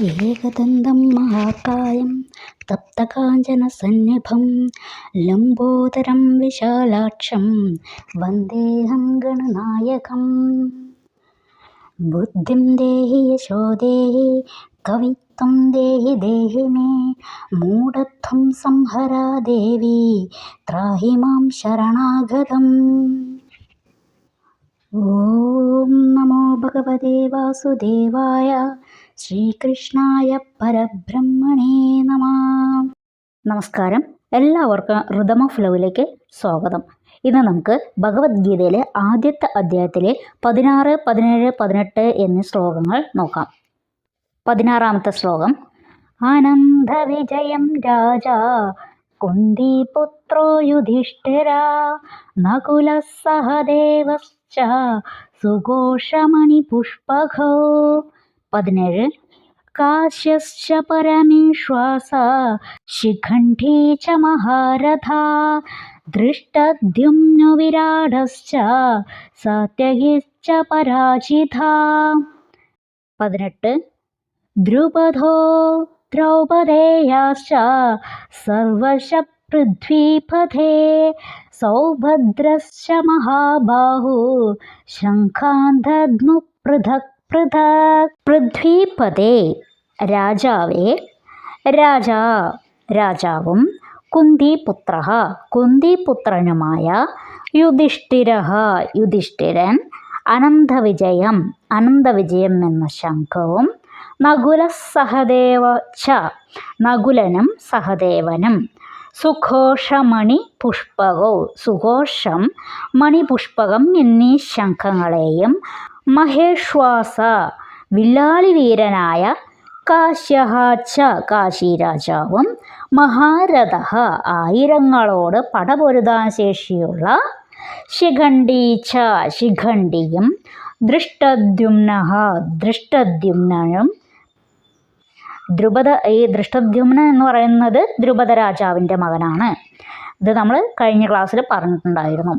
ഏകദന്തം മഹാകായം തപ്തകാഞ്ചനസന്നിഭം ലംബോദരം വിശാലാക്ഷം വന്ദേഹം ഗണനായകം. ബുദ്ധിം ദേഹി യശോ ദേഹി കവിത്വം ദേഹി ദേഹി may മൂഢത്വം സംഹര ദേവി ത്രാഹി മാം ശരണാഗതം. ഓം നമോ ഭഗവതേ വാസുദേവായ ശ്രീകൃഷ്ണായ പരബ്രഹ്മണേ നമഃ. നമസ്കാരം, എല്ലാവർക്കും ഋതം ഓഫ് ലവിലേക്ക് സ്വാഗതം. ഇന്ന് നമുക്ക് ഭഗവത്ഗീതയിലെ ആദ്യത്തെ അധ്യായത്തിലെ 16, 17, 18 എന്നീ ശ്ലോകങ്ങൾ നോക്കാം. 16-ാമത്തെ ശ്ലോകം. ആനന്ദ വിജയം രാജാ കുന്തിപുത്രോ യുധിഷ്ഠിരാ നകുലഃ സഹദേവശ്ച സുഘോഷമണി പുഷ്പകോ. 17. കാശ്യശ്ച പരമേശ്വാസ ശിഖണ്ഡീ ച മഹാരഥാ ദൃഷ്ടദ്യുമ്നോ വിരാടശ്ച സാത്യകിശ്ച പരാജിതാ. 18. ദ്രുപദോ ദ്രൗപദേയാശ്ച സർവശ പൃഥ്വീപതേ സൗഭദ്രശ്ച മഹാബാഹു ശംഖാൻ ദദ്മു പൃഥക് പൃഥക്. പൃഥ്വീപതേ രാജാവേ, രാജാവും കുന്തിപുത്ര കുന്തിപുത്രനുമായ യുധിഷ്ഠിരൻ അനന്തവിജയം എന്ന ശംഖവും നകുലഃ സഹദേവ ച നകുലനും സഹദേവനും സുഘോഷമണി പുഷ്പകോ സുഘോഷം മണിപുഷ്പകം എന്നീ ശംഖങ്ങളെയും മഹേശ്വാസ വില്ലാളി വീരനായ കാശ്യഃ ച കാശിരാജാവും മഹാരഥഃ ആയിരങ്ങളോട് പടപൊരുതാൻ ശേഷിയുള്ള ശിഖണ്ഡീ ച ശിഖണ്ഡിയും ദൃഷ്ടദ്യുമ്നും ഈ ദൃഷ്ടദ്യുമ്നൻ എന്ന് പറയുന്നത് ദ്രുപദ രാജാവിൻ്റെ മകനാണ്. ഇത് നമ്മൾ കഴിഞ്ഞ ക്ലാസ്സിൽ പറഞ്ഞിട്ടുണ്ടായിരുന്നു.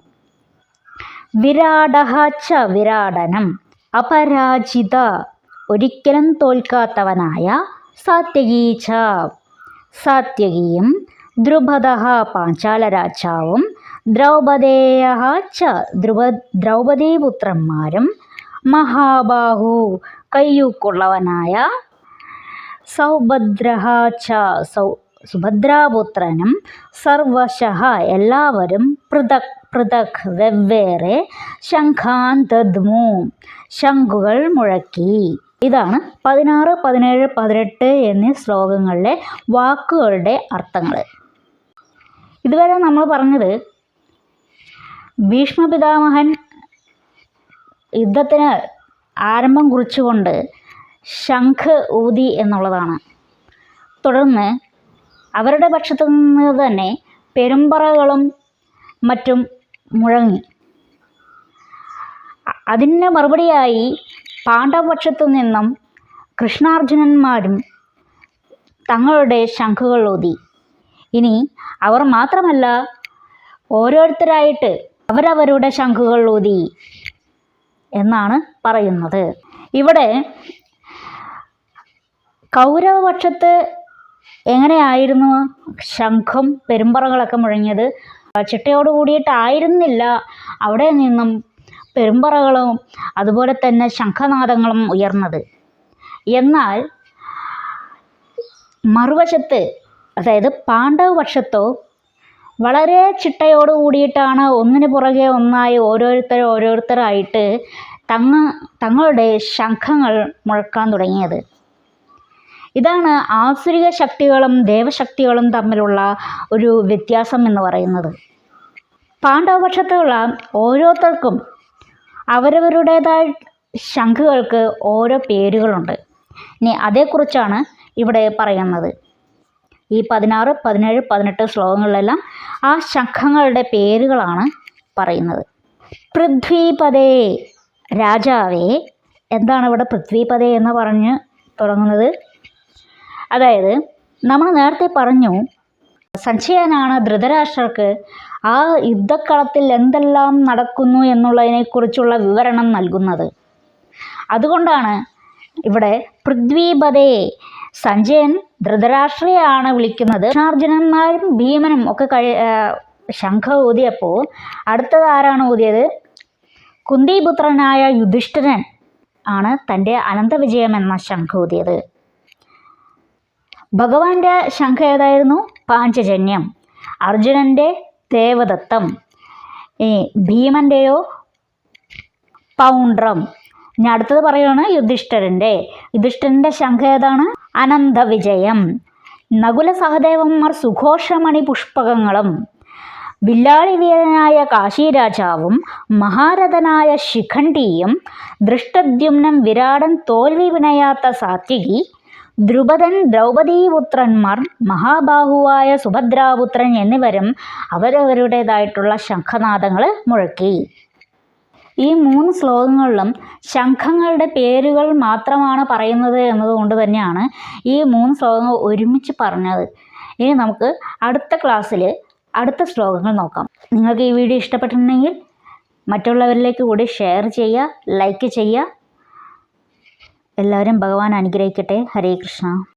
വിരാടഃ ച വിരാടനും അപരാജിത ഒരിക്കലും തോൽക്കാത്തവനായ സാത്യകീ ച സാത്യകിയും ദ്രുപദഃ പാഞ്ചാല രാജാവും ദ്രൗപദേയഃ ച ദ്രൗപദീപുത്രന്മാരും മഹാബാഹു കയ്യൂക്കുള്ളവനായ സൗഭദ്രഃ ച സുഭദ്രാപുത്രനും സർവശഃ എല്ലാവരും പൃഥക് വെവ്വേറെ ശംഖാൻ ദദ്മു ശംഖുകൾ മുഴക്കി. ഇതാണ് 16, 17, 18 എന്നീ ശ്ലോകങ്ങളിലെ വാക്കുകളുടെ അർത്ഥങ്ങൾ. ഇതുവരെ നമ്മൾ പറഞ്ഞത് ഭീഷ്മപിതാമഹൻ യുദ്ധത്തിന് ആരംഭം കുറിച്ചുകൊണ്ട് ശംഖ് ഊതി എന്നുള്ളതാണ്. തുടർന്ന് അവരുടെ പക്ഷത്തു നിന്ന് തന്നെ പെരുമ്പറകളും മറ്റും മുഴങ്ങി. അതിന് മറുപടിയായി പാണ്ഡവപക്ഷത്തു നിന്നും കൃഷ്ണാർജുനന്മാരും തങ്ങളുടെ ശംഖുകൾ ഊതി. ഇനി അവർ മാത്രമല്ല, ഓരോരുത്തരായിട്ട് അവരവരുടെ ശംഖുകൾ ഊതി എന്നാണ് പറയുന്നത്. ഇവിടെ കൗരവപക്ഷത്ത് എങ്ങനെയായിരുന്നു ശംഖും പെരുമ്പറകളൊക്കെ മുഴങ്ങിയത്? ചിട്ടയോട് കൂടിയിട്ടായിരുന്നില്ല അവിടെ നിന്നും പെരുമ്പറകളും അതുപോലെ തന്നെ ശംഖനാദങ്ങളും ഉയർന്നത്. എന്നാൽ മറുവശത്ത്, അതായത് പാണ്ഡവപക്ഷത്തോ വളരെ ചിട്ടയോട് കൂടിയിട്ടാണ് ഒന്നിനു പുറകെ ഒന്നായി ഓരോരുത്തരായിട്ട് തങ്ങളുടെ ശംഖങ്ങൾ മുഴക്കാൻ തുടങ്ങിയത്. ഇതാണ് ആസുരിക ശക്തികളും ദേവശക്തികളും തമ്മിലുള്ള ഒരു വ്യത്യാസം എന്ന് പറയുന്നത്. പാണ്ഡവപക്ഷത്തുള്ള ഓരോരുത്തർക്കും അവരവരുടേതായ ശംഖുകൾക്ക് ഓരോ പേരുകളുണ്ട്. ഇനി അതേക്കുറിച്ചാണ് ഇവിടെ പറയുന്നത്. ഈ 16, 17, 18 ശ്ലോകങ്ങളിലെല്ലാം ആ ശംഖങ്ങളുടെ പേരുകളാണ് പറയുന്നത്. പൃഥ്വീപതേ രാജാവേ. എന്താണ് ഇവിടെ പൃഥ്വീപതേ എന്ന് പറഞ്ഞ് തുടങ്ങുന്നത്? അതായത് നമ്മൾ നേരത്തെ പറഞ്ഞു, സഞ്ജയനാണ് ധൃതരാഷ്ട്രർക്ക് ആ യുദ്ധക്കളത്തിൽ എന്തെല്ലാം നടക്കുന്നു എന്നുള്ളതിനെക്കുറിച്ചുള്ള വിവരണം നൽകുന്നത്. അതുകൊണ്ടാണ് ഇവിടെ പൃഥ്വിപദേ സഞ്ജയൻ ധൃതരാഷ്ട്രയാണ് വിളിക്കുന്നത്. കൃഷ്ണാർജുനന്മാരും ഭീമനും ഒക്കെ ശംഖം ഊതിയപ്പോൾ അടുത്തത് ആരാണ് ഊതിയത്? കുന്തിപുത്രനായ യുധിഷ്ഠിരൻ ആണ് തൻ്റെ അനന്തവിജയം എന്ന ശംഖം ഊതിയത്. ഭഗവാന്റെ ശംഖം ഏതായിരുന്നു? പാഞ്ചജന്യം. അർജുനൻ്റെ ദേവദത്തം. ഭീമൻ്റെയോ പൗണ്ഡ്രം. ഇനി അടുത്തത് പറയുകയാണ് യുധിഷ്ഠിരൻ്റെ ശംഖം ഏതാണ്? അനന്തവിജയം. നകുല സഹദേവന്മാർ സുഘോഷമണി പുഷ്പകങ്ങളും വില്ലാളി വീരനായ കാശിരാജാവും മഹാരഥനായ ശിഖണ്ഡിയും ദൃഷ്ടദ്യുമ്നൻ വിരാടൻ തോൽവി വിനയാത്ത സാത്വികി ദ്രുപദൻ ദ്രൗപദീപുത്രന്മാർ മഹാബാഹുവായ സുഭദ്രാപുത്രൻ എന്നിവരും അവരവരുടേതായിട്ടുള്ള ശംഖനാദങ്ങൾ മുഴക്കി. ഈ 3 ശ്ലോകങ്ങളിലും ശംഖങ്ങളുടെ പേരുകൾ മാത്രമാണ് പറയുന്നത് എന്നതുകൊണ്ട് തന്നെയാണ് ഈ 3 ശ്ലോകങ്ങൾ ഒരുമിച്ച് പറഞ്ഞത്. ഇനി നമുക്ക് അടുത്ത ക്ലാസ്സിൽ അടുത്ത ശ്ലോകങ്ങൾ നോക്കാം. നിങ്ങൾക്ക് ഈ വീഡിയോ ഇഷ്ടപ്പെട്ടിട്ടുണ്ടെങ്കിൽ മറ്റുള്ളവരിലേക്ക് കൂടി ഷെയർ ചെയ്യുക, ലൈക്ക് ചെയ്യുക. എല്ലാവരും ഭഗവാൻ അനുഗ്രഹിക്കട്ടെ. ഹരേ കൃഷ്ണ.